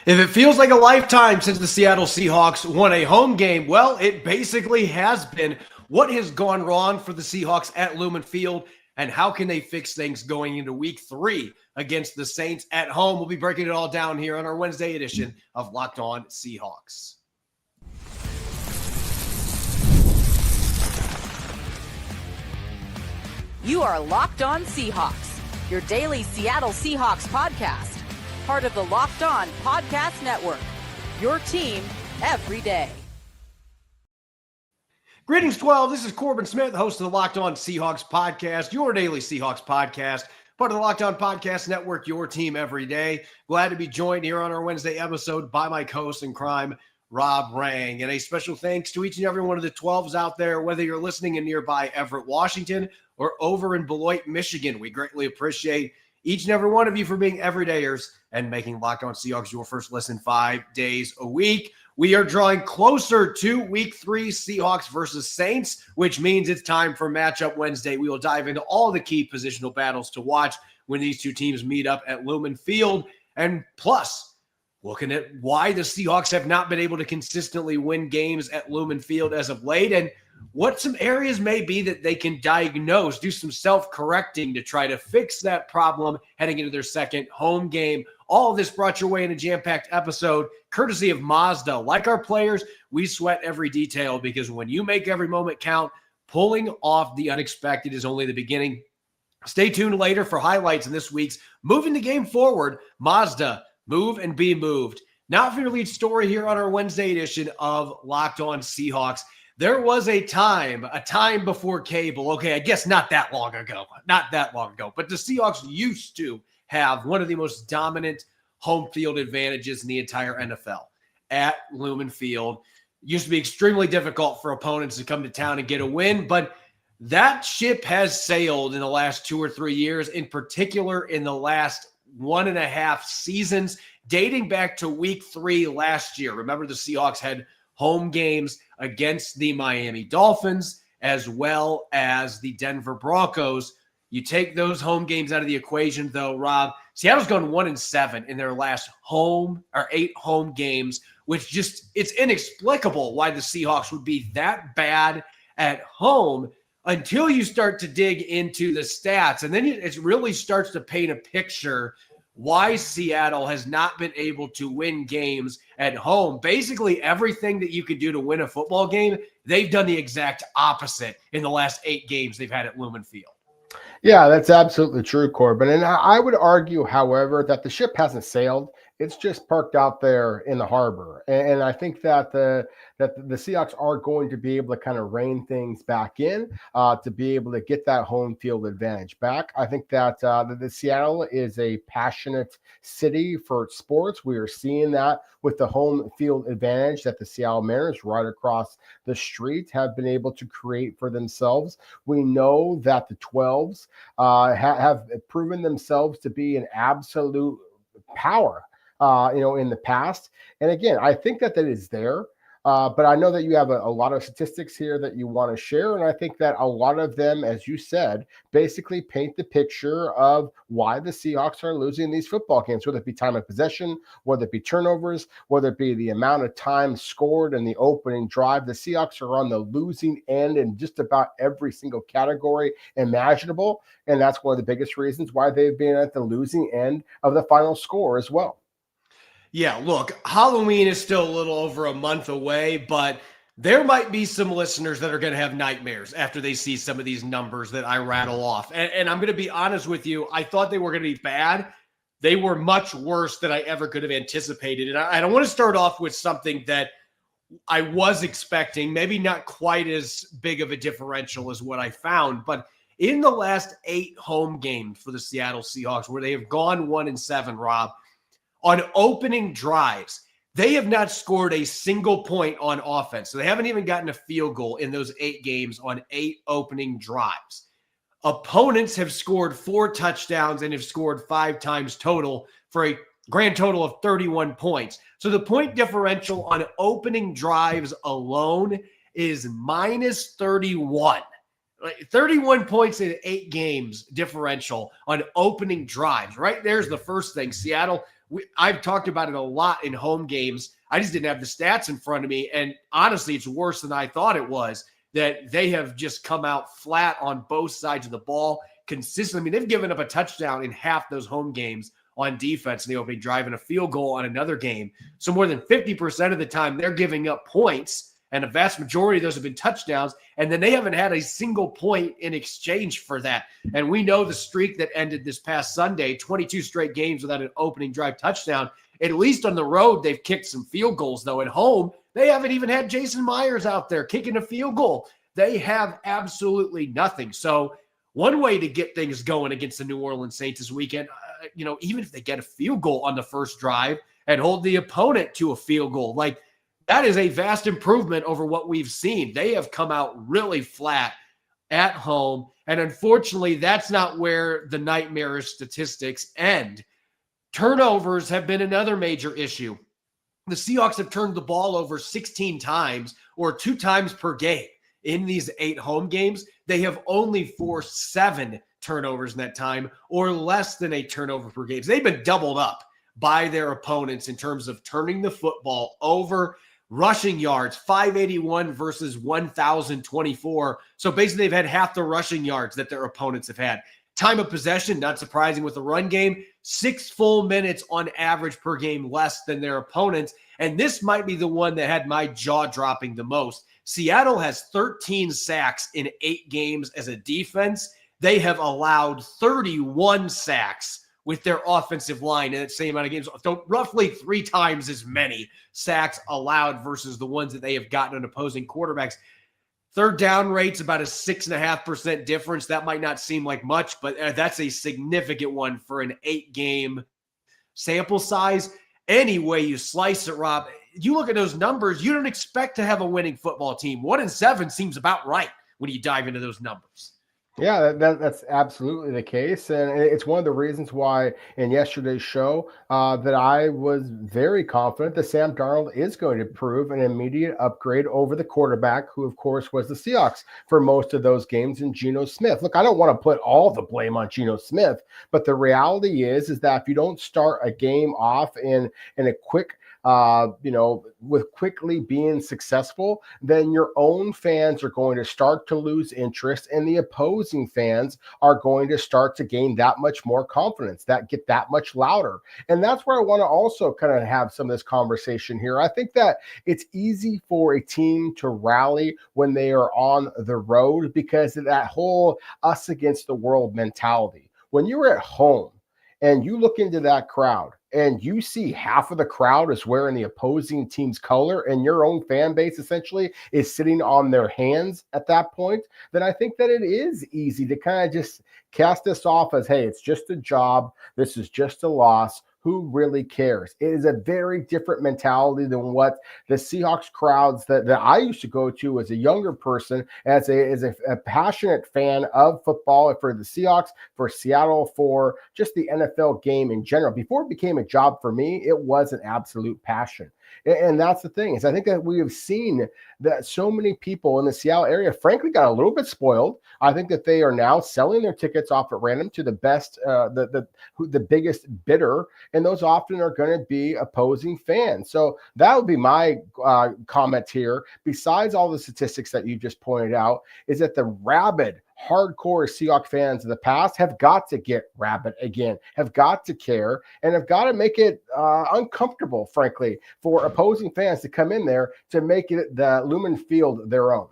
If it feels like a lifetime since the Seattle Seahawks won a home game, well, it basically has been. What has gone wrong for the Seahawks at Lumen Field, and how can they fix things going into week 3 against the Saints at home? We'll be breaking it all down here on our Wednesday edition of Locked On Seahawks. You are Locked On Seahawks, your daily Seattle Seahawks podcast. Part of the Locked On Podcast Network, your team every day. Greetings, 12. This is Corbin Smith, host of the Locked On Seahawks podcast, your daily Seahawks podcast, part of the Locked On Podcast Network, your team every day. Glad to be joined here on our Wednesday episode by my co-host in crime, Rob Rang. And a special thanks to each and every one of the 12s out there, whether you're listening in nearby Everett, Washington, or over in Beloit, Michigan. We greatly appreciate each and every one of you for being everydayers and making Locked On Seahawks your first listen 5 days a week. We are drawing closer to week 3 Seahawks versus Saints, which means it's time for Matchup Wednesday. We will dive into all the key positional battles to watch when these two teams meet up at Lumen Field. And plus, looking at why the Seahawks have not been able to consistently win games at Lumen Field as of late, and what some areas may be that they can diagnose, do some self-correcting to try to fix that problem heading into their second home game. All of this brought your way in a jam-packed episode, courtesy of Mazda. Like our players, we sweat every detail because when you make every moment count, pulling off the unexpected is only the beginning. Stay tuned later for highlights in this week's Moving the Game Forward, Mazda, Move and Be Moved. Now for your lead story here on our Wednesday edition of Locked On Seahawks. There was a time before cable. Okay, I guess not that long ago, but the Seahawks used to have one of the most dominant home field advantages in the entire NFL at Lumen Field. It used to be extremely difficult for opponents to come to town and get a win, but that ship has sailed in the last 2 or 3 years, in particular in the last 1.5 seasons, dating back to week 3 last year. Remember, the Seahawks had home games against the Miami Dolphins as well as the Denver Broncos. You take those home games out of the equation, though, Rob, Seattle's gone 1-7 in their last 8 home games, which just, it's inexplicable why the Seahawks would be that bad at home until you start to dig into the stats. And then it really starts to paint a picture why Seattle has not been able to win games at home. Basically, everything that you could do to win a football game, they've done the exact opposite in the last 8 games they've had at Lumen Field. Yeah, that's absolutely true, Corbin. And I would argue, however, that the ship hasn't sailed. It's just parked out there in the harbor. And I think that the Seahawks are going to be able to kind of rein things back in to be able to get that home field advantage back. I think that the Seattle is a passionate city for sports. We are seeing that with the home field advantage that the Seattle Mariners right across the street have been able to create for themselves. We know that the 12s have proven themselves to be an absolute power in the past. And again, I think that is there. But I know that you have a lot of statistics here that you want to share. And I think that a lot of them, as you said, basically paint the picture of why the Seahawks are losing these football games, whether it be time of possession, whether it be turnovers, whether it be the amount of time scored in the opening drive. The Seahawks are on the losing end in just about every single category imaginable. And that's one of the biggest reasons why they've been at the losing end of the final score as well. Yeah, look, Halloween is still a little over a month away, but there might be some listeners that are going to have nightmares after they see some of these numbers that I rattle off. And I'm going to be honest with you, I thought they were going to be bad. They were much worse than I ever could have anticipated. And I want to start off with something that I was expecting, maybe not quite as big of a differential as what I found, but in the last 8 home games for the Seattle Seahawks, where they have gone 1-7, Rob, on opening drives, they have not scored a single point on offense. So they haven't even gotten a field goal in those 8 games on 8 opening drives. Opponents have scored 4 touchdowns and have scored 5 times total for a grand total of 31 points. So the point differential on opening drives alone is minus 31. 31 points in 8 games differential on opening drives. Right there's the first thing. Seattle I've talked about it a lot in home games. I just didn't have the stats in front of me. And honestly, it's worse than I thought it was, that they have just come out flat on both sides of the ball consistently. I mean, they've given up a touchdown in half those home games on defense in the opening drive and a field goal on another game. So more than 50% of the time they're giving up points, and a vast majority of those have been touchdowns, and then they haven't had a single point in exchange for that. And we know the streak that ended this past Sunday, 22 straight games without an opening drive touchdown. At least on the road, they've kicked some field goals, though. At home, they haven't even had Jason Myers out there kicking a field goal. They have absolutely nothing. So one way to get things going against the New Orleans Saints this weekend, even if they get a field goal on the first drive and hold the opponent to a field goal, like, that is a vast improvement over what we've seen. They have come out really flat at home. And unfortunately, that's not where the nightmarish statistics end. Turnovers have been another major issue. The Seahawks have turned the ball over 16 times, or 2 times per game in these 8 home games. They have only forced 7 turnovers in that time, or less than a turnover per game. So they've been doubled up by their opponents in terms of turning the football over. Rushing yards, 581 versus 1,024. So basically, they've had half the rushing yards that their opponents have had. Time of possession, not surprising with the run game, 6 full minutes on average per game less than their opponents. And this might be the one that had my jaw dropping the most. Seattle has 13 sacks in 8 games as a defense. They have allowed 31 sacks with their offensive line in that same amount of games. So roughly 3 times as many sacks allowed versus the ones that they have gotten on opposing quarterbacks. Third down rates about a 6.5% difference. That might not seem like much, but that's a significant one for an 8-game sample size. Any way you slice it, Rob, you look at those numbers, you don't expect to have a winning football team. 1-7 seems about right when you dive into those numbers. Yeah, that's absolutely the case. And it's one of the reasons why in yesterday's show that I was very confident that Sam Darnold is going to prove an immediate upgrade over the quarterback, who, of course, was the Seahawks for most of those games, in Geno Smith. Look, I don't want to put all the blame on Geno Smith, but the reality is that if you don't start a game off in a quick with quickly being successful, then your own fans are going to start to lose interest, and the opposing fans are going to start to gain that much more confidence, that get that much louder. And that's where I want to also kind of have some of this conversation here. I think that it's easy for a team to rally when they are on the road because of that whole us against the world mentality. When you're at home and you look into that crowd, and you see half of the crowd is wearing the opposing team's color, and your own fan base essentially is sitting on their hands at that point, then I think that it is easy to kind of just cast this off as, hey, it's just a job. This is just a loss. Who really cares? It is a very different mentality than what the Seahawks crowds that I used to go to as a younger person, as a passionate fan of football, for the Seahawks, for Seattle, for just the NFL game in general. Before it became a job for me, it was an absolute passion. And that's the thing, is I think that we have seen that so many people in the Seattle area, frankly, got a little bit spoiled. I think that they are now selling their tickets off at random to the best, the biggest bidder, and those often are going to be opposing fans. So that would be my comment here. Besides all the statistics that you just pointed out, is that the rabid, hardcore Seahawks fans of the past have got to get rabid again, have got to care, and have got to make it uncomfortable, frankly, for opposing fans to come in there to make it the Lumen Field their own.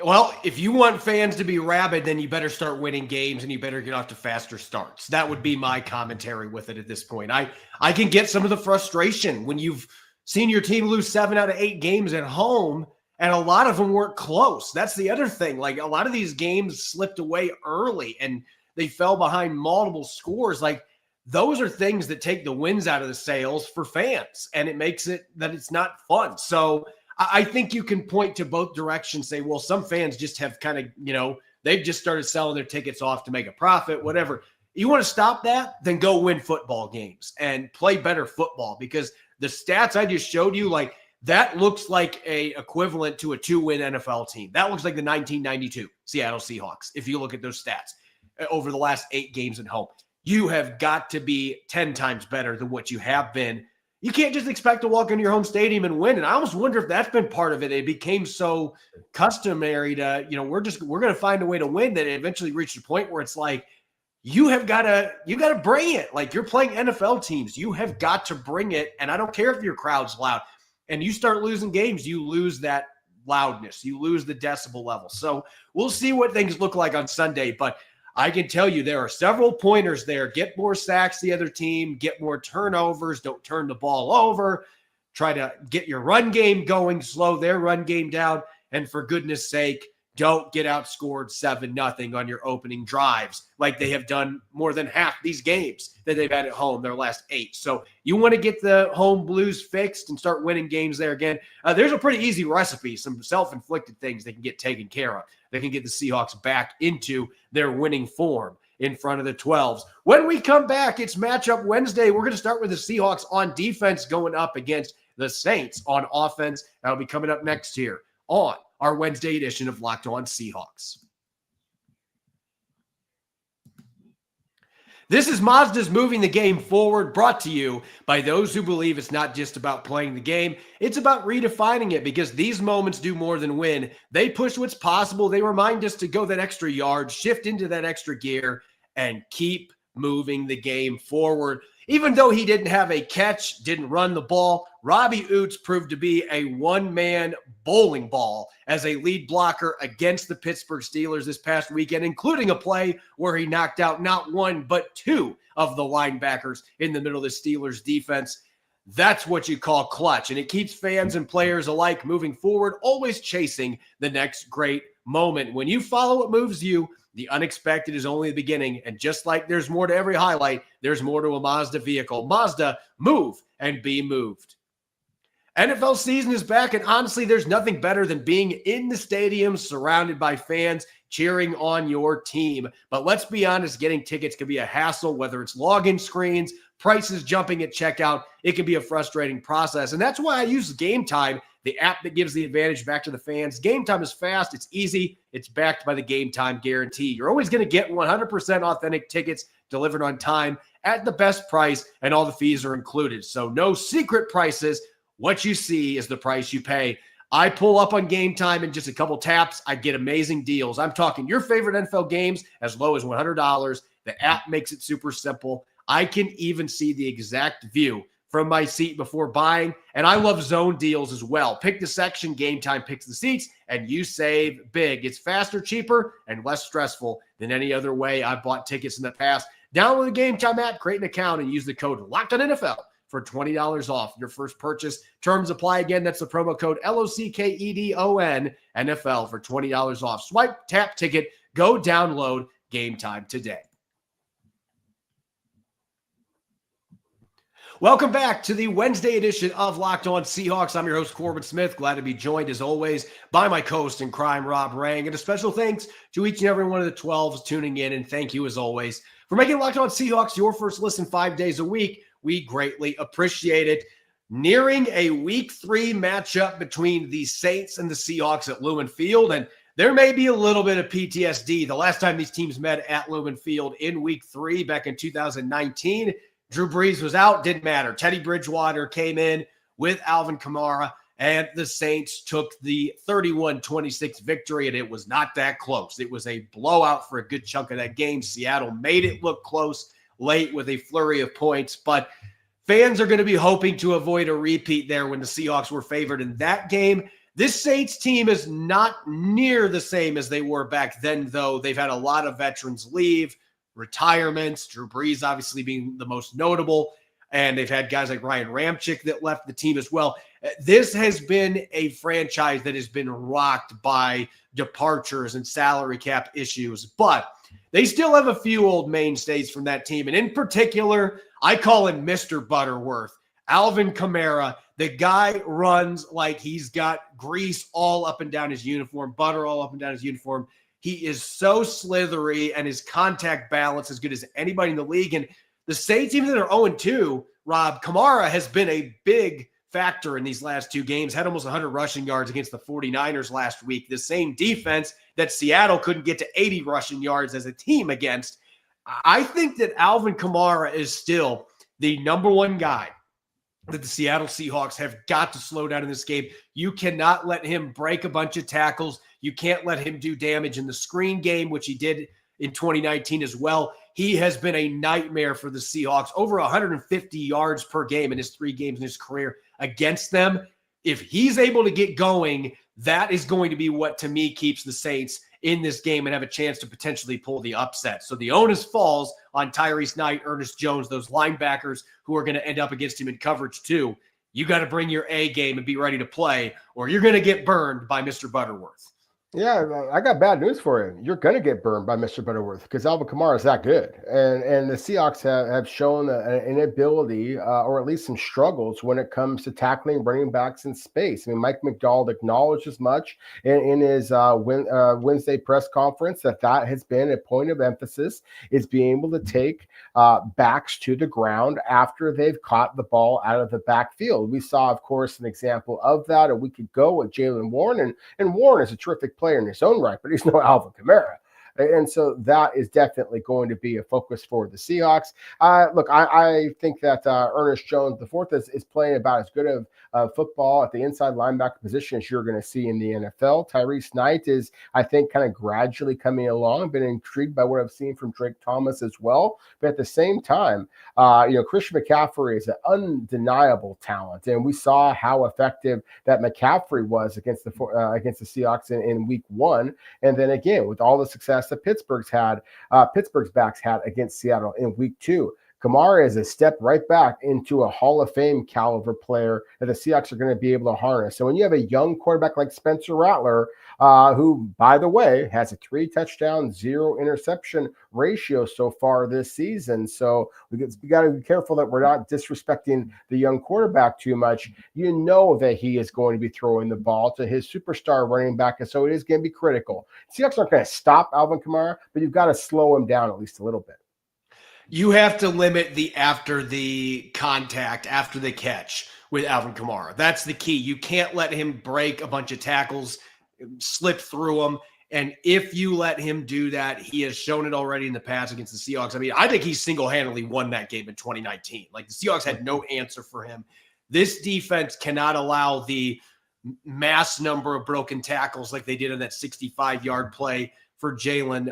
Well, if you want fans to be rabid, then you better start winning games and you better get off to faster starts. That would be my commentary with it at this point. I can get some of the frustration when you've seen your team lose 7 out of 8 games at home, and a lot of them weren't close. That's the other thing. Like, a lot of these games slipped away early and they fell behind multiple scores. Like, those are things that take the wins out of the sails for fans, and it makes it that it's not fun. So I think you can point to both directions, say, well, some fans just have kind of, they've just started selling their tickets off to make a profit, whatever. You want to stop that? Then go win football games and play better football, because the stats I just showed you, like, that looks like a equivalent to a 2-win NFL team. That looks like the 1992 Seattle Seahawks, if you look at those stats over the last 8 games at home. you have got to be 10 times better than what you have been. You can't just expect to walk into your home stadium and win. And I almost wonder if that's been part of it. It became so customary to, we're going to find a way to win that it eventually reached a point where it's like, you got to bring it. Like, you're playing NFL teams. You have got to bring it. And I don't care if your crowd's loud. And you start losing games, you lose that loudness. You lose the decibel level. So we'll see what things look like on Sunday. But I can tell you there are several pointers there. Get more sacks the other team, get more turnovers, don't turn the ball over, try to get your run game going, slow their run game down, and for goodness sake, don't get outscored 7-0 on your opening drives like they have done more than half these games that they've had at home, their last 8. So you want to get the home blues fixed and start winning games there again. There's a pretty easy recipe, some self-inflicted things they can get taken care of. They can get the Seahawks back into their winning form in front of the 12s. When we come back, it's Matchup Wednesday. We're going to start with the Seahawks on defense going up against the Saints on offense. That'll be coming up next here on our Wednesday edition of Locked On Seahawks. This is Mazda's Moving the Game Forward, brought to you by those who believe it's not just about playing the game, it's about redefining it, because these moments do more than win. They push what's possible. They remind us to go that extra yard, shift into that extra gear, and keep moving the game forward. Even though he didn't have a catch, didn't run the ball, Robbie Oots proved to be a one-man bowling ball as a lead blocker against the Pittsburgh Steelers this past weekend, including a play where he knocked out not one, but 2 of the linebackers in the middle of the Steelers defense. That's what you call clutch, and it keeps fans and players alike moving forward, always chasing the next great moment. When you follow what moves you, the unexpected is only the beginning, and just like there's more to every highlight, there's more to a Mazda vehicle. Mazda, move and be moved. NFL season is back, and honestly, there's nothing better than being in the stadium surrounded by fans cheering on your team. But let's be honest, getting tickets can be a hassle, whether it's login screens, prices jumping at checkout. It can be a frustrating process, and that's why I use Game Time, the app that gives the advantage back to the fans. Game Time is fast, it's easy, it's backed by the Game Time guarantee. You're always going to get 100% authentic tickets delivered on time at the best price, and all the fees are included. So no secret prices. What you see is the price you pay. I pull up on Game Time in just a couple taps. I get amazing deals. I'm talking your favorite NFL games as low as $100. The app makes it super simple. I can even see the exact view from my seat before buying. And I love zone deals as well. Pick the section, Game Time picks the seats, and you save big. It's faster, cheaper, and less stressful than any other way I've bought tickets in the past. Download the Game Time app, create an account, and use the code LOCKEDONNFL for $20 off your first purchase. Terms apply. Again, that's the promo code LOCKEDON NFL for $20 off. Swipe, tap, ticket, go download Game Time today. Welcome back to the Wednesday edition of Locked On Seahawks. I'm your host, Corbin Smith. Glad to be joined, as always, by my co-host in crime, Rob Rang. And a special thanks to each and every one of the 12s tuning in. And thank you, as always, for making Locked On Seahawks your first listen 5 days a week. We greatly appreciate it. Nearing a Week 3 matchup between the Saints and the Seahawks at Lumen Field. And there may be a little bit of PTSD. The last time these teams met at Lumen Field in Week 3 back in 2019, Drew Brees was out, didn't matter. Teddy Bridgewater came in with Alvin Kamara, and the Saints took the 31-26 victory, and it was not that close. It was a blowout for a good chunk of that game. Seattle made it look close late with a flurry of points, but fans are going to be hoping to avoid a repeat there when the Seahawks were favored in that game. This Saints team is not near the same as they were back then, though. They've had a lot of veterans leave, retirements, Drew Brees obviously being the most notable, and they've had guys like Ryan Ramczyk that left the team as well. This has been a franchise that has been rocked by departures and salary cap issues, but they still have a few old mainstays from that team, and in particular, I call him Mr. Butterworth. Alvin Kamara, the guy runs like he's got grease all up and down his uniform, butter all up and down his uniform. He is so slithery, and his contact balance as good as anybody in the league. And the Saints, even though they're 0-2, Rob, Kamara has been a big factor in these last 2 games, had almost 100 rushing yards against the 49ers last week. The same defense that Seattle couldn't get to 80 rushing yards as a team against. I think that Alvin Kamara is still the number one guy that the Seattle Seahawks have got to slow down in this game. You cannot let him break a bunch of tackles. You can't let him do damage in the screen game, which he did in 2019 as well. He has been a nightmare for the Seahawks, over 150 yards per game in his 3 games in his career against them. If he's able to get going, that is going to be what, to me, keeps the Saints in this game and have a chance to potentially pull the upset. So the onus falls on Tyrese Knight, Ernest Jones, those linebackers who are going to end up against him in coverage too. You got to bring your A game and be ready to play, or you're going to get burned by Mr. Butterworth. Yeah, I got bad news for you. You're going to get burned by Mr. Butterworth because Alvin Kamara is that good. And the Seahawks have shown an ability or at least some struggles when it comes to tackling running backs in space. I mean, Mike Macdonald acknowledged as much in his Wednesday press conference that has been a point of emphasis, is being able to take backs to the ground after they've caught the ball out of the backfield. We saw, of course, an example of that a week ago with Jaylen Warren. And Warren is a terrific player in his own right, but he's no Alvin Kamara. And so that is definitely going to be a focus for the Seahawks. Look, I think that Ernest Jones IV is playing about as good of football at the inside linebacker position as you're going to see in the NFL. Tyrese Knight is, I think, kind of gradually coming along. I've been intrigued by what I've seen from Drake Thomas as well. But at the same time, Christian McCaffrey is an undeniable talent. And we saw how effective that McCaffrey was against the Seahawks in week 1. And then again, with all the success that Pittsburgh's backs had against Seattle in week 2. Kamara is a step right back into a Hall of Fame caliber player that the Seahawks are going to be able to harness. So when you have a young quarterback like Spencer Rattler, who, by the way, has a 3 touchdown, 0 interception ratio so far this season. So we got to be careful that we're not disrespecting the young quarterback too much. You know that he is going to be throwing the ball to his superstar running back, and so it is going to be critical. Seahawks aren't going to stop Alvin Kamara, but you've got to slow him down at least a little bit. You have to limit the after the contact, after the catch with Alvin Kamara. That's the key. You can't let him break a bunch of tackles, slip through them. And if you let him do that, he has shown it already in the past against the Seahawks. I mean, I think he single-handedly won that game in 2019. Like, the Seahawks had no answer for him. This defense cannot allow the mass number of broken tackles like they did on that 65-yard play for Jaylen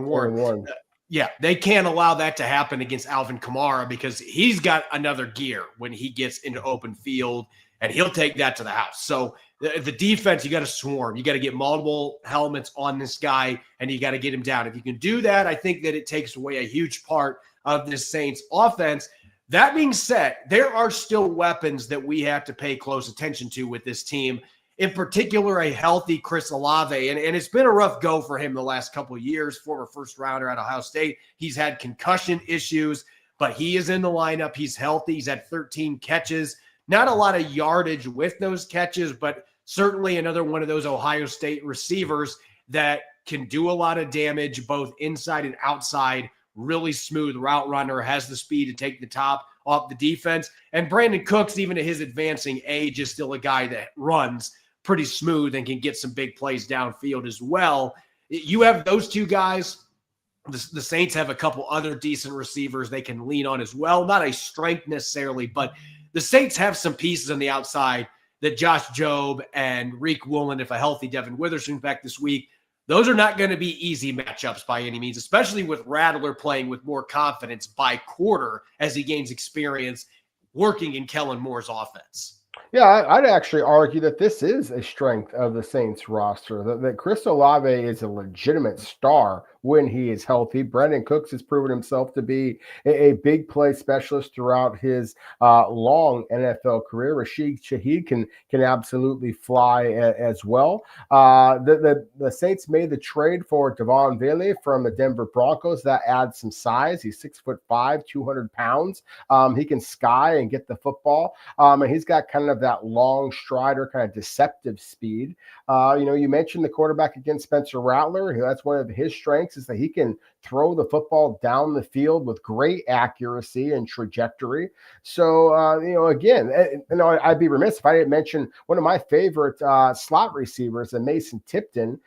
Warren. Yeah, they can't allow that to happen against Alvin Kamara because he's got another gear when he gets into open field, and he'll take that to the house. So the defense, you got to swarm. You got to get multiple helmets on this guy, and you got to get him down. If you can do that, I think that it takes away a huge part of this Saints offense. That being said, there are still weapons that we have to pay close attention to with this team. In particular, a healthy Chris Olave. And it's been a rough go for him the last couple of years, former first rounder at Ohio State. He's had concussion issues, but he is in the lineup. He's healthy. He's had 13 catches. Not a lot of yardage with those catches, but certainly another one of those Ohio State receivers that can do a lot of damage both inside and outside. Really smooth route runner, has the speed to take the top off the defense. And Brandon Cooks, even at his advancing age, is still a guy that runs pretty smooth and can get some big plays downfield as well. You have those two guys. The Saints have a couple other decent receivers they can lean on as well. Not a strength necessarily, but the Saints have some pieces on the outside that Josh Jobe and Reek Woolen, if a healthy Devin Witherspoon back this week, those are not going to be easy matchups by any means, especially with Rattler playing with more confidence by quarter as he gains experience working in Kellen Moore's offense. Yeah, I'd actually argue that this is a strength of the Saints roster, that Chris Olave is a legitimate star when he is healthy. Brandon Cooks has proven himself to be a big play specialist throughout his long NFL career. Rashid Shaheed can absolutely fly as well. The Saints made the trade for Devon Bailey from the Denver Broncos. That adds some size. He's 6'5", 200 pounds. He can sky and get the football. And he's got kind of that long strider, kind of deceptive speed. You mentioned the quarterback against Spencer Rattler. That's one of his strengths, is that he can throw the football down the field with great accuracy and trajectory. So, again, I'd be remiss if I didn't mention one of my favorite slot receivers, Mason Tipton.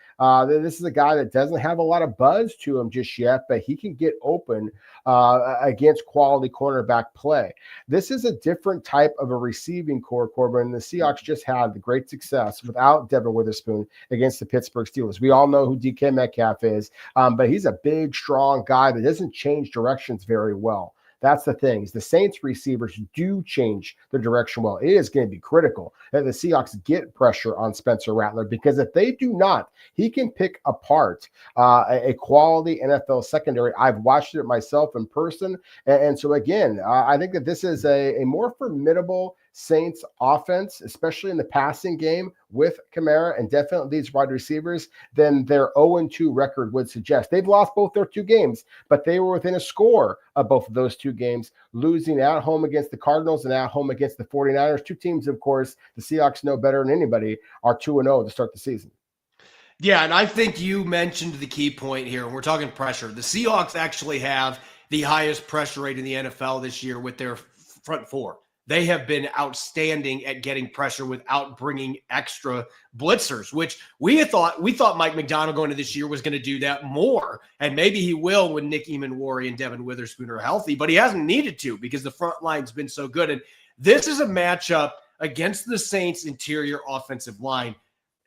This is a guy that doesn't have a lot of buzz to him just yet, but he can get open against quality cornerback play. This is a different type of a receiving core, Corbin. The Seahawks just had the great success without Devin Witherspoon against the Pittsburgh Steelers. We all know who DK Metcalf is, but he's a big, strong guy that doesn't change directions very well. That's the thing. Is the Saints receivers do change their direction well. It is going to be critical that the Seahawks get pressure on Spencer Rattler, because if they do not, he can pick apart a quality NFL secondary. I've watched it myself in person. And so, again, I think that this is a more formidable Saints offense, especially in the passing game with Kamara and definitely these wide receivers, than their 0-2 record would suggest. They've lost both their 2 games, but they were within a score of both of those 2 games, losing at home against the Cardinals and at home against the 49ers. 2 teams, of course, the Seahawks know better than anybody, are 2-0 to start the season. Yeah, and I think you mentioned the key point here. We're talking pressure. The Seahawks actually have the highest pressure rate in the NFL this year with their front 4. They have been outstanding at getting pressure without bringing extra blitzers, which we thought Mike Macdonald going into this year was going to do that more. And maybe he will when Nick Emanwari and Devin Witherspoon are healthy, but he hasn't needed to because the front line's been so good. And this is a matchup against the Saints' interior offensive line.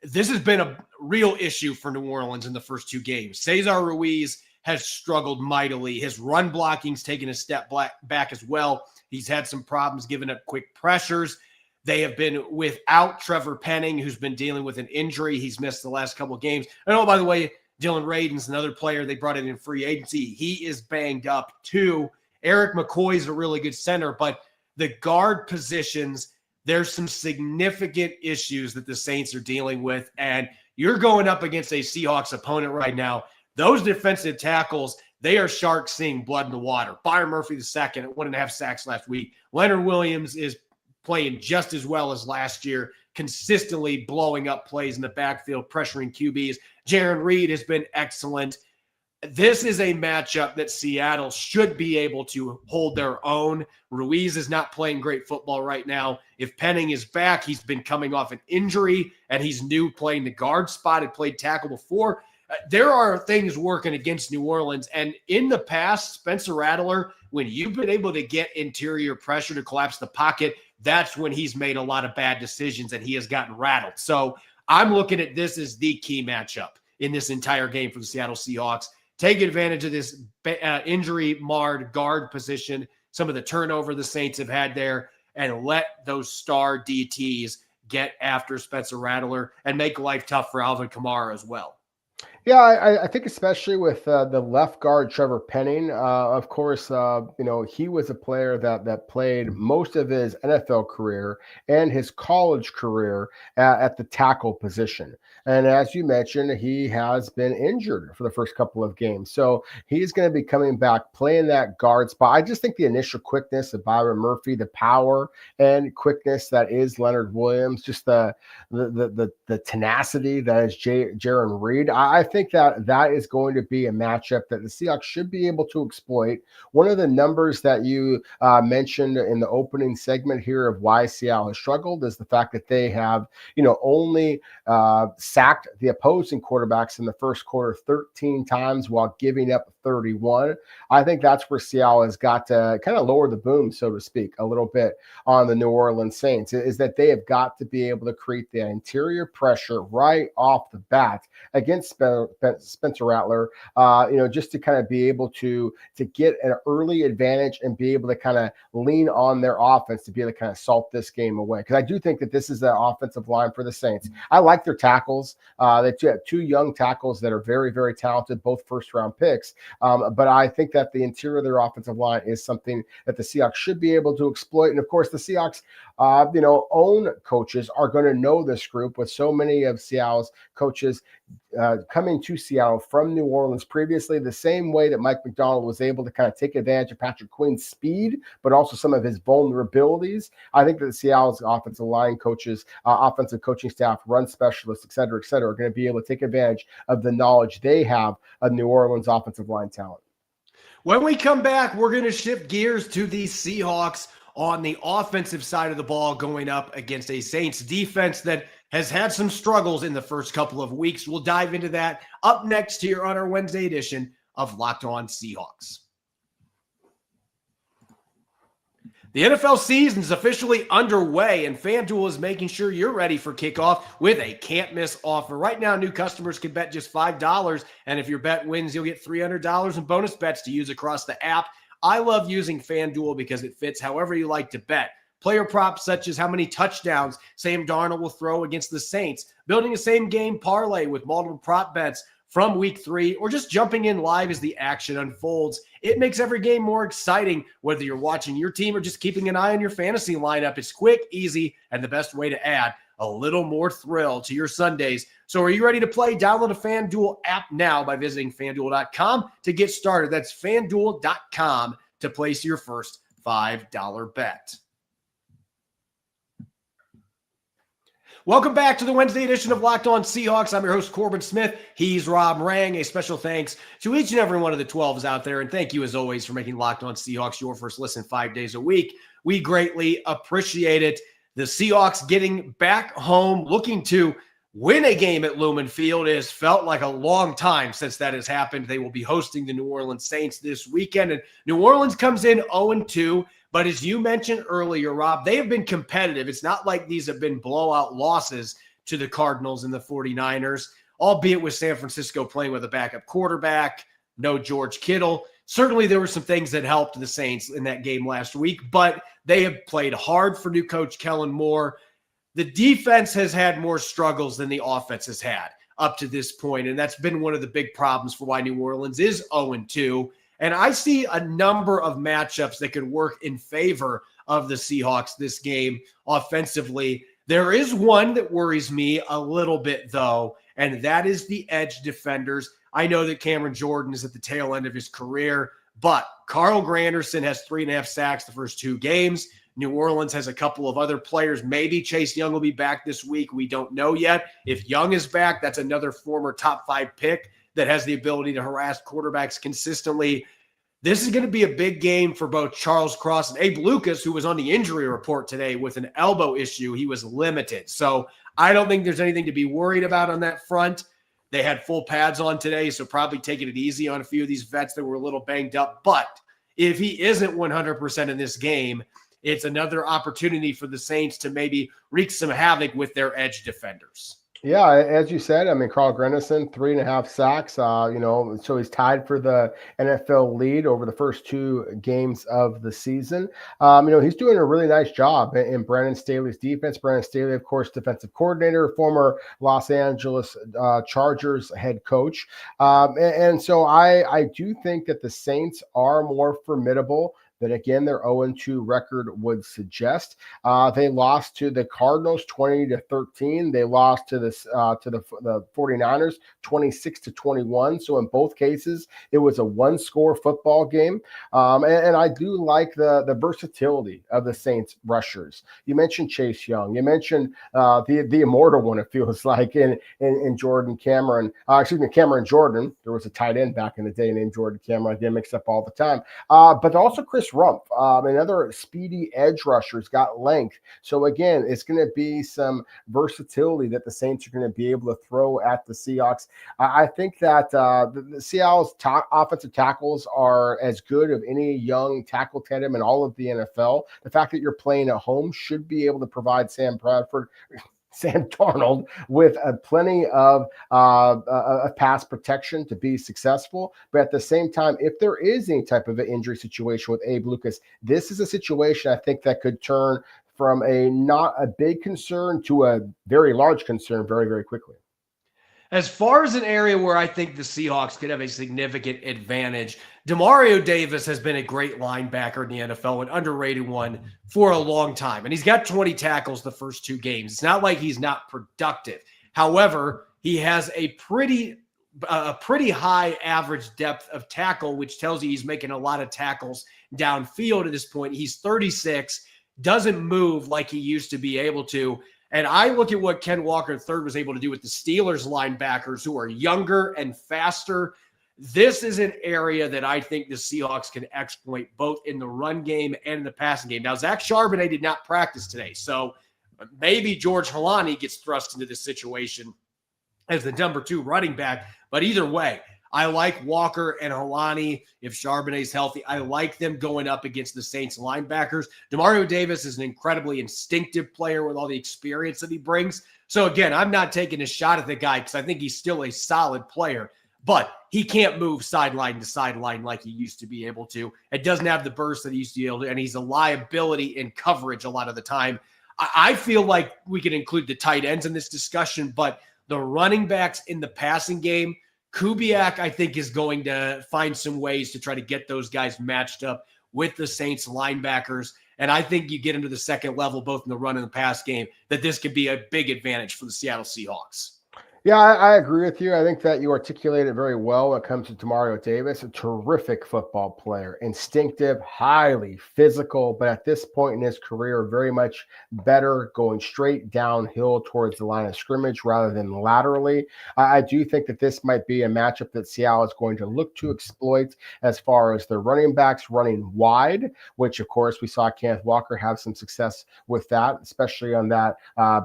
This has been a real issue for New Orleans in the first 2 games. Cesar Ruiz has struggled mightily. His run blocking's taken a step back as well. He's had some problems giving up quick pressures. They have been without Trevor Penning, who's been dealing with an injury. He's missed the last couple of games. And by the way, Dylan Radin's another player they brought in free agency. He is banged up too. Eric McCoy's a really good center, but the guard positions, there's some significant issues that the Saints are dealing with. And you're going up against a Seahawks opponent right now. Those defensive tackles, they are sharks seeing blood in the water. Byron Murphy II at 1.5 sacks last week. Leonard Williams is playing just as well as last year, consistently blowing up plays in the backfield, pressuring QBs. Jaron Reed has been excellent. This is a matchup that Seattle should be able to hold their own. Ruiz is not playing great football right now. If Penning is back, he's been coming off an injury, and he's new playing the guard spot. He played tackle before. There are things working against New Orleans. And in the past, Spencer Rattler, when you've been able to get interior pressure to collapse the pocket, that's when he's made a lot of bad decisions and he has gotten rattled. So I'm looking at this as the key matchup in this entire game for the Seattle Seahawks. Take advantage of this injury-marred guard position, some of the turnover the Saints have had there, and let those star DTs get after Spencer Rattler and make life tough for Alvin Kamara as well. Yeah, I think especially with the left guard, Trevor Penning, of course, he was a player that played most of his NFL career and his college career at the tackle position. And as you mentioned, he has been injured for the first couple of games. So he's going to be coming back, playing that guard spot. I just think the initial quickness of Byron Murphy, the power and quickness that is Leonard Williams, just the tenacity that is Jaron Reed. I think that is going to be a matchup that the Seahawks should be able to exploit. One of the numbers that you mentioned in the opening segment here of why Seattle has struggled is the fact that they have, only sacked the opposing quarterbacks in the first quarter 13 times while giving up 31. I think that's where Seattle has got to kind of lower the boom, so to speak, a little bit on the New Orleans Saints, is that they have got to be able to create the interior pressure right off the bat against Spencer Rattler, just to kind of be able to get an early advantage and be able to kind of lean on their offense to be able to kind of salt this game away. Because I do think that this is the offensive line for the Saints. I like their tackles. They have 2 young tackles that are very, very talented, both first-round picks. But I think that the interior of their offensive line is something that the Seahawks should be able to exploit. And of course, the Seahawks, own coaches are going to know this group, with so many of Seattle's coaches coming to Seattle from New Orleans previously, the same way that Mike Macdonald was able to kind of take advantage of Patrick Quinn's speed, but also some of his vulnerabilities. I think that Seattle's offensive line coaches, offensive coaching staff, run specialists, et cetera, are going to be able to take advantage of the knowledge they have of New Orleans offensive line talent. When we come back, we're going to shift gears to the Seahawks on the offensive side of the ball, going up against a Saints defense that has had some struggles in the first couple of weeks. We'll dive into that up next here on our Wednesday edition of Locked On Seahawks. The NFL season is officially underway, and FanDuel is making sure you're ready for kickoff with a can't-miss offer. Right now, new customers can bet just $5, and if your bet wins, you'll get $300 in bonus bets to use across the app. I love using FanDuel because it fits however you like to bet. Player props such as how many touchdowns Sam Darnold will throw against the Saints, building a same-game parlay with multiple prop bets from week 3, or just jumping in live as the action unfolds. It makes every game more exciting, whether you're watching your team or just keeping an eye on your fantasy lineup. It's quick, easy, and the best way to add a little more thrill to your Sundays. So are you ready to play? Download a FanDuel app now by visiting FanDuel.com to get started. That's FanDuel.com to place your first $5 bet. Welcome back to the Wednesday edition of Locked On Seahawks. I'm your host, Corbin Smith. He's Rob Rang. A special thanks to each and every one of the 12s out there. And thank you, as always, for making Locked On Seahawks your first listen 5 days a week. We greatly appreciate it. The Seahawks getting back home, looking to win a game at Lumen Field. It has felt like a long time since that has happened. They will be hosting the New Orleans Saints this weekend. And New Orleans comes in 0-2. But as you mentioned earlier, Rob, they have been competitive. It's not like these have been blowout losses to the Cardinals and the 49ers, albeit with San Francisco playing with a backup quarterback, no George Kittle. Certainly there were some things that helped the Saints in that game last week, but they have played hard for new coach Kellen Moore. The defense has had more struggles than the offense has had up to this point, and that's been one of the big problems for why New Orleans is 0-2. And I see a number of matchups that could work in favor of the Seahawks this game offensively. There is one that worries me a little bit, though, and that is the edge defenders. I know that Cameron Jordan is at the tail end of his career, but Carl Granderson has 3.5 sacks the first 2 games. New Orleans has a couple of other players. Maybe Chase Young will be back this week. We don't know yet. If Young is back, that's another former top 5 pick that has the ability to harass quarterbacks consistently. This is going to be a big game for both Charles Cross and Abe Lucas, who was on the injury report today with an elbow issue. He was limited. So I don't think there's anything to be worried about on that front. They had full pads on today, so probably taking it easy on a few of these vets that were a little banged up. But if he isn't 100% in this game, it's another opportunity for the Saints to maybe wreak some havoc with their edge defenders. Yeah, as you said, I mean, Carl Granderson, 3.5 sacks, so he's tied for the NFL lead over the first 2 games of the season. He's doing a really nice job in Brandon Staley's defense. Brandon Staley, of course, defensive coordinator, former Los Angeles Chargers head coach. And so I do think that the Saints are more formidable that, again, their 0-2 record would suggest. They lost to the Cardinals 20-13. They lost to the 49ers 26-21. So in both cases, it was a 1-score football game. And I do like the versatility of the Saints rushers. You mentioned Chase Young. You mentioned the immortal one, it feels like, in Cameron Jordan. There was a tight end back in the day named Jordan Cameron. I get mixed up all the time. But also Chris Rumpf, another speedy edge rusher, has got length. So again, it's going to be some versatility that the Saints are going to be able to throw at the Seahawks. I think that the Seattle's offensive tackles are as good of any young tackle tandem in all of the NFL. The fact that you're playing at home should be able to provide Sam Darnold with plenty of pass protection to be successful. But at the same time, if there is any type of an injury situation with Abe Lucas, this is a situation I think that could turn from a not a big concern to a very large concern very, very quickly. As far as an area where I think the Seahawks could have a significant advantage, Demario Davis has been a great linebacker in the NFL, an underrated one for a long time. And he's got 20 tackles the first 2 games. It's not like he's not productive. However, he has a pretty high average depth of tackle, which tells you he's making a lot of tackles downfield at this point. He's 36, doesn't move like he used to be able to. And I look at what Ken Walker III was able to do with the Steelers linebackers, who are younger and faster. This is an area that I think the Seahawks can exploit both in the run game and in the passing game. Now, Zach Charbonnet did not practice today, so maybe George Holani gets thrust into this situation as the number 2 running back. But either way, I like Walker and Holani. If Charbonnet's healthy, I like them going up against the Saints linebackers. Demario Davis is an incredibly instinctive player with all the experience that he brings. So again, I'm not taking a shot at the guy because I think he's still a solid player, but he can't move sideline to sideline like he used to be able to. It doesn't have the burst that he used to be able to, and he's a liability in coverage a lot of the time. I feel like we could include the tight ends in this discussion, but the running backs in the passing game, Kubiak, I think, is going to find some ways to try to get those guys matched up with the Saints linebackers. And I think you get into the second level, both in the run and the pass game, that this could be a big advantage for the Seattle Seahawks. Yeah, I agree with you. I think that you articulated very well when it comes to Demario Davis, a terrific football player, instinctive, highly physical, but at this point in his career, very much better going straight downhill towards the line of scrimmage rather than laterally. I do think that this might be a matchup that Seattle is going to look to exploit as far as their running backs running wide, which, of course, we saw Kenneth Walker have some success with that, especially on that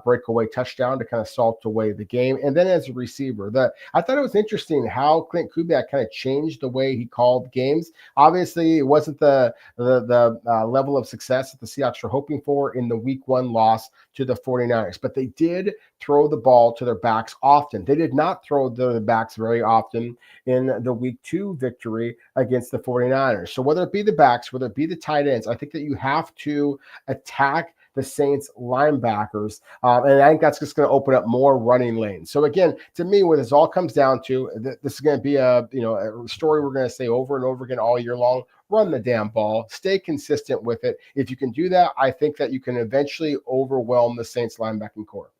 breakaway touchdown to kind of salt away the game. And then as a receiver, I thought it was interesting how Clint Kubiak kind of changed the way he called games. Obviously, it wasn't the level of success that the Seahawks were hoping for in the week 1 loss to the 49ers, but they did throw the ball to their backs often. They did not throw the backs very often in the week 2 victory against the 49ers. So whether it be the backs, whether it be the tight ends, I think that you have to attack the Saints linebackers. And I think that's just going to open up more running lanes. So again, to me, what this all comes down to, this is going to be a story we're going to say over and over again all year long. Run the damn ball, stay consistent with it. If you can do that, I think that you can eventually overwhelm the Saints linebacking core.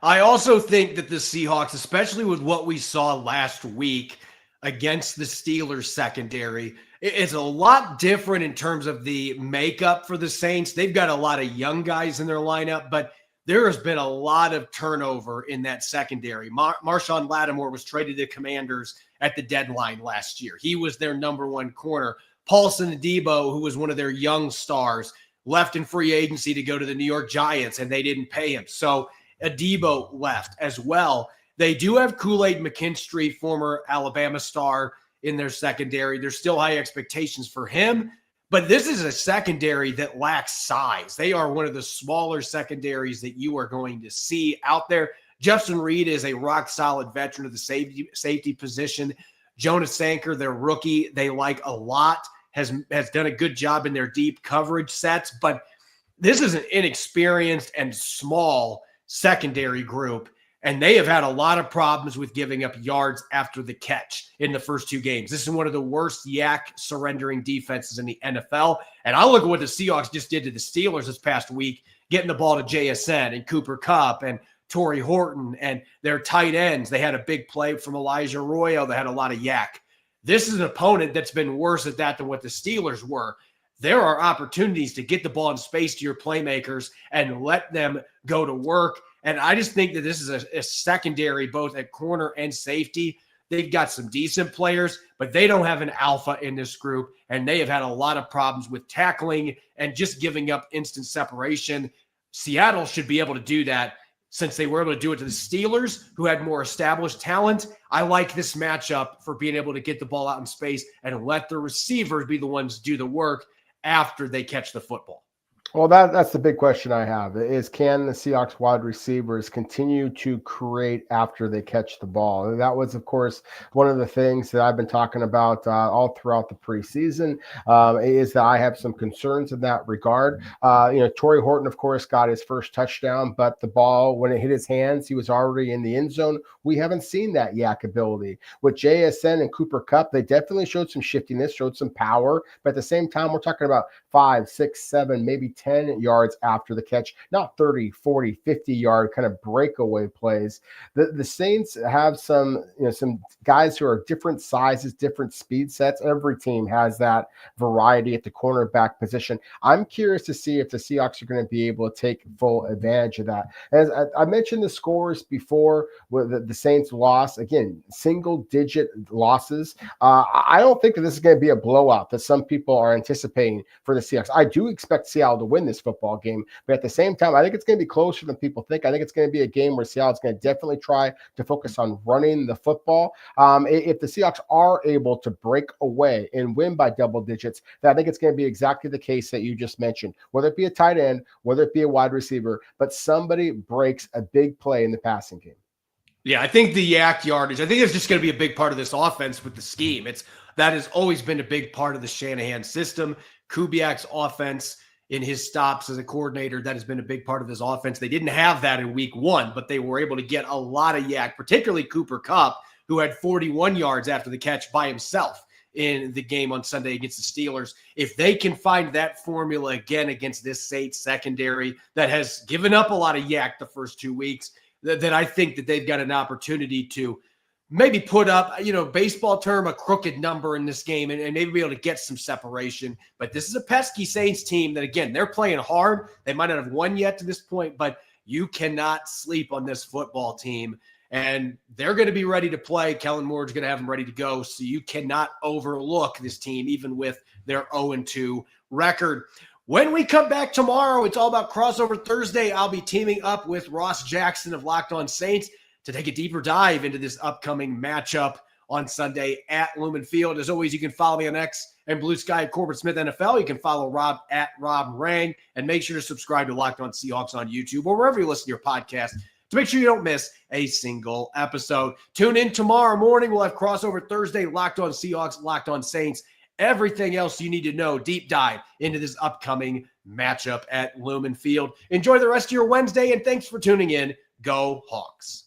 I also think that the Seahawks, especially with what we saw last week against the Steelers secondary, it's a lot different in terms of the makeup for the Saints. They've got a lot of young guys in their lineup, but there has been a lot of turnover in that secondary. Marshawn Lattimore was traded to Commanders at the deadline last year. He was their number 1 corner. Paulson Adebo, who was one of their young stars, left in free agency to go to the New York Giants, and they didn't pay him. So Adebo left as well. They do have Kool-Aid McKinstry, former Alabama star, in their secondary. There's still high expectations for him, but this is a secondary that lacks size. They are one of the smaller secondaries that you are going to see out there. Justin Reed is a rock-solid veteran of the safety position. Jonas Sanker, their rookie, they like a lot, has done a good job in their deep coverage sets, but this is an inexperienced and small secondary group, and they have had a lot of problems with giving up yards after the catch in the first 2 games. This is one of the worst yak surrendering defenses in the NFL. And I look at what the Seahawks just did to the Steelers this past week, getting the ball to JSN and Cooper Kupp and Torrey Horton and their tight ends. They had a big play from Elijah Arroyo. They had a lot of yak. This is an opponent that's been worse at that than what the Steelers were. There are opportunities to get the ball in space to your playmakers and let them go to work. And I just think that this is a secondary, both at corner and safety. They've got some decent players, but they don't have an alpha in this group, and they have had a lot of problems with tackling and just giving up instant separation. Seattle should be able to do that since they were able to do it to the Steelers, who had more established talent. I like this matchup for being able to get the ball out in space and let the receivers be the ones do the work after they catch the football. Well, that's the big question I have is, can the Seahawks wide receivers continue to create after they catch the ball? And that was, of course, one of the things that I've been talking about all throughout the preseason, is that I have some concerns in that regard. Torrey Horton, of course, got his first touchdown, but the ball, when it hit his hands, he was already in the end zone. We haven't seen that yak ability. With JSN and Cooper Kupp, they definitely showed some shiftiness, showed some power, but at the same time, we're talking about 5, 6, 7, maybe 10 yards after the catch, not 30, 40, 50-yard kind of breakaway plays. The Saints have some guys who are different sizes, different speed sets. Every team has that variety at the cornerback position. I'm curious to see if the Seahawks are going to be able to take full advantage of that. As I mentioned the scores before, with the Saints loss, again, single-digit losses. I don't think that this is going to be a blowout that some people are anticipating for the Seahawks. I do expect Seattle to win this football game, but at the same time, I think it's going to be closer than people think. I think it's going to be a game where Seattle is going to definitely try to focus on running the football. If the Seahawks are able to break away and win by double digits, then I think it's going to be exactly the case that you just mentioned, whether it be a tight end, whether it be a wide receiver, but somebody breaks a big play in the passing game. Yeah, I think the yak yardage, I think it's just going to be a big part of this offense with the scheme. That has always been a big part of the Shanahan system. Kubiak's offense in his stops as a coordinator, that has been a big part of this offense. They didn't have that in week one, but they were able to get a lot of yak, particularly Cooper Kupp, who had 41 yards after the catch by himself in the game on Sunday against the Steelers. If they can find that formula again against this Saints secondary that has given up a lot of yak the first 2 weeks, then I think that they've got an opportunity to maybe put up, baseball term, a crooked number in this game and maybe be able to get some separation. But this is a pesky Saints team that, again, they're playing hard. They might not have won yet to this point, but you cannot sleep on this football team. And they're going to be ready to play. Kellen Moore's going to have them ready to go. So you cannot overlook this team, even with their 0-2 record. When we come back tomorrow, it's all about Crossover Thursday. I'll be teaming up with Ross Jackson of Locked On Saints to take a deeper dive into this upcoming matchup on Sunday at Lumen Field. As always, you can follow me on X and Blue Sky at Corbin Smith NFL. You can follow Rob at Rob Rang, and make sure to subscribe to Locked On Seahawks on YouTube or wherever you listen to your podcast to make sure you don't miss a single episode. Tune in tomorrow morning. We'll have Crossover Thursday, Locked On Seahawks, Locked On Saints. Everything else you need to know, deep dive into this upcoming matchup at Lumen Field. Enjoy the rest of your Wednesday, and thanks for tuning in. Go Hawks.